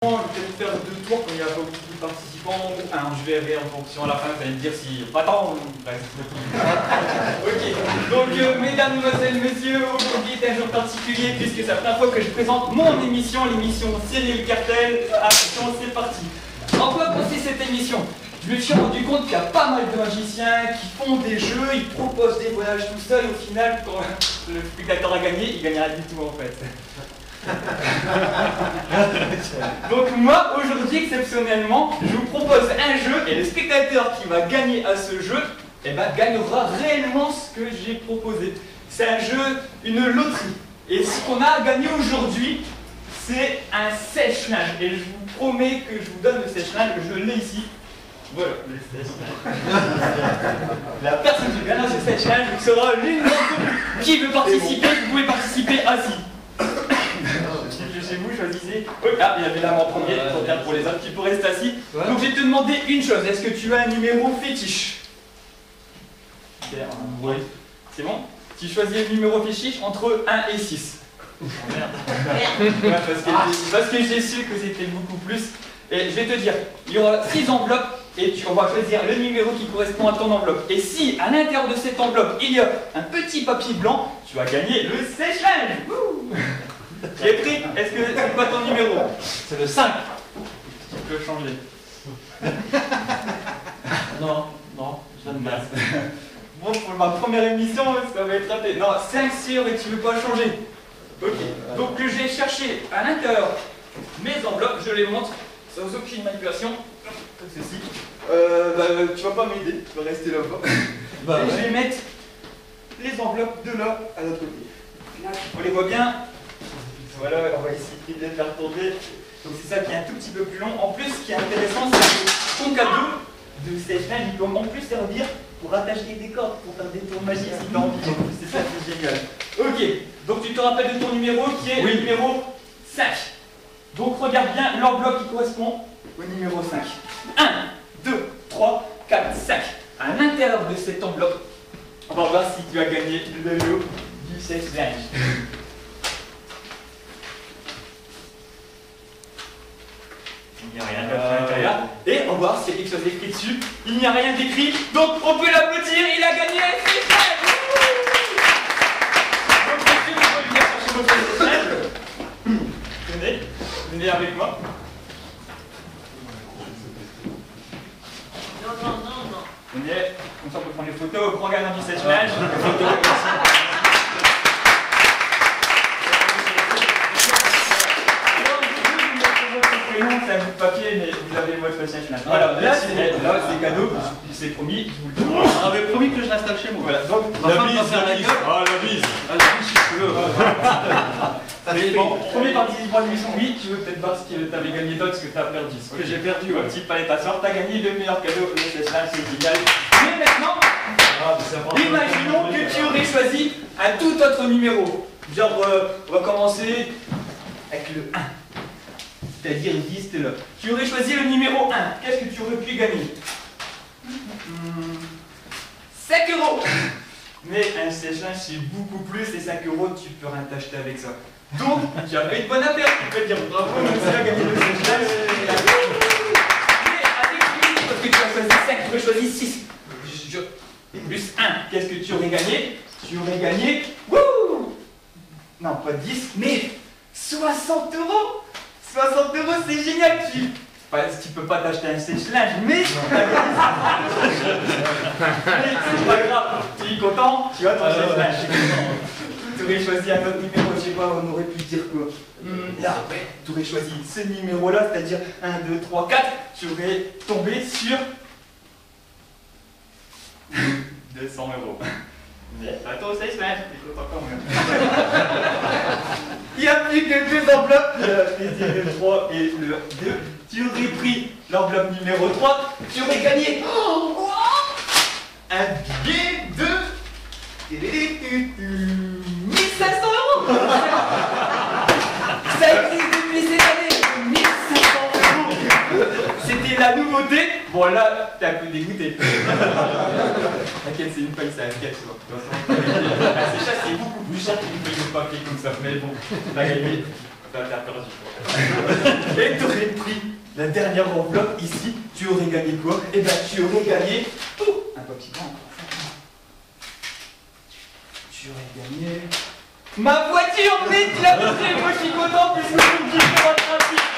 Je vais peut-être faire 2 tours quand il y a beaucoup de participants. Je verrai en fonction à la fin, vous allez me dire si. Attends, ok. Donc, mesdames, mesdemoiselles, messieurs, aujourd'hui est un jour particulier puisque c'est la première fois que je présente mon émission, l'émission Cyril Cartel. Attention, c'est parti. En quoi consiste cette émission? Je me suis rendu compte qu'il y a pas mal de magiciens qui font des jeux, ils proposent des voyages tout seuls, au final, quand le spectateur a gagné, il gagne rien du tout en fait. Donc moi, aujourd'hui, exceptionnellement, je vous propose un jeu et le spectateur qui va gagner à ce jeu, gagnera réellement ce que j'ai proposé. C'est un jeu, une loterie. Et ce qu'on a à gagner aujourd'hui, c'est un sèche-linge. Et je vous promets que je vous donne le sèche-linge, je l'ai ici. Voilà, le sèche-linge. La personne qui gagne ce sèche-linge sera l'une d'entre vous. Qui veut participer, vous pouvez participer assis. Chez vous, choisissez. Oh, ah, il y avait là en premier, trop bien pour les autres, tu peux rester assis. Ouais. Donc je vais te demander une chose, est-ce que tu as un numéro fétiche? Oui. C'est bon? Tu choisis un numéro fétiche entre 1 et 6. Oh merde. Ouais, parce que j'ai su que c'était beaucoup plus. Et je vais te dire, il y aura 6 enveloppes et on va choisir le numéro qui correspond à ton enveloppe. Et si à l'intérieur de cette enveloppe, il y a un petit papier blanc, tu vas gagner le sèche-linge. Tu es prêt? Est-ce que c'est quoi ton numéro? C'est le 5. Tu peux changer. Non, je donne mal. Bon, pour ma première émission, ça va être raté. Non, 5 sûr et tu veux pas changer. Ok. Donc j'ai cherché à l'intérieur mes enveloppes, je les montre sans aucune manipulation. Comme ceci. Tu vas pas m'aider, tu vas rester là-bas. Et je vais mettre les enveloppes de là à l'autre côté. On les voit bien. Voilà, on va essayer de les faire tourner. Donc c'est ça qui est un tout petit peu plus long. En plus, ce qui est intéressant, c'est que ton cadeau de sèche-linge, il peut en plus servir pour attacher des cordes, pour faire des tours magiques si tu as envie. C'est ça qui est génial. Ok, donc tu te rappelles de ton numéro qui est le numéro 5. Donc regarde bien l'enveloppe qui correspond au numéro 5. 1, 2, 3, 4, 5. À l'intérieur de cette enveloppe, on va voir si tu as gagné le lot du sèche-linge. Il n'y a rien d'autre à l'intérieur. Et on va voir s'il y a quelque chose d'écrit dessus. Il n'y a rien d'écrit, donc on peut l'applaudir, il a gagné un sèche-linge. Donc monsieur, vous pouvez venir chercher votre sèche-linge. Venez avec moi. Non. Venez, comme ça on peut prendre les photos au grand gagnant du sèche-linge. C'est un bout de papier, mais vous avez votre sèche-linge. Voilà, là c'est cadeau, c'est promis, je vous le dis. On avait promis que je reste chez moi. Voilà, donc la bise, la bise. Ah, la bise. Bon, premier participant de l'émission, oui, tu veux peut-être voir ce que tu avais gagné d'autre, ce que tu as perdu. Ce que j'ai perdu, ouais. Petite palette à sort, tu as gagné le meilleur cadeau, le sèche-linge, c'est génial. Mais maintenant, imaginons que tu aurais choisi un tout autre numéro. Genre, on va commencer avec le 1. C'est-à-dire 10, t'es là. Tu aurais choisi le numéro 1. Qu'est-ce que tu aurais pu gagner? 5 €. Mais un sèche-linge, c'est beaucoup plus, et 5 €, tu peux rien t'acheter avec ça. Donc, tu as fait une bonne affaire. Tu peux dire bravo, monsieur a gagné le sèche-linge. Mais avec lui, parce que tu as choisi 5, tu aurais choisi 6. Plus 1, qu'est-ce que tu aurais gagné? Tu aurais gagné, wouh! Non, pas 10, mais 60 €. 60 €, c'est génial! Tu peux pas t'acheter un sèche-linge, mais c'est pas grave, tu es content, tu as ton sèche-linge. Tu aurais choisi un autre numéro, je sais pas, on aurait pu dire quoi? Là, tu aurais choisi ce numéro-là, c'est-à-dire 1, 2, 3, 4, tu aurais tombé sur 200 €. Mais attends, au sèche-linge, t'es content quand même. Il n'y a plus que 2 enveloppes, le 3 et le 2. Tu aurais pris l'enveloppe numéro 3, tu aurais gagné un billet de 1500 €. Ça existe depuis ces années, 1500 €. C'était la nouveauté. Bon là, t'es un peu dégoûté. T'inquiète, c'est une feuille, c'est un sketch. C'est beaucoup plus cher qu'une feuille de papier comme ça. Mais bon, t'as gagné. T'as perdu. Et t'aurais la dernière enveloppe ici, tu aurais gagné quoi? Eh ben, tu aurais gagné un papier blanc. Tu aurais gagné ma voiture, mais tu l'as montré, moi je suis content puisque je me dis que votre principe.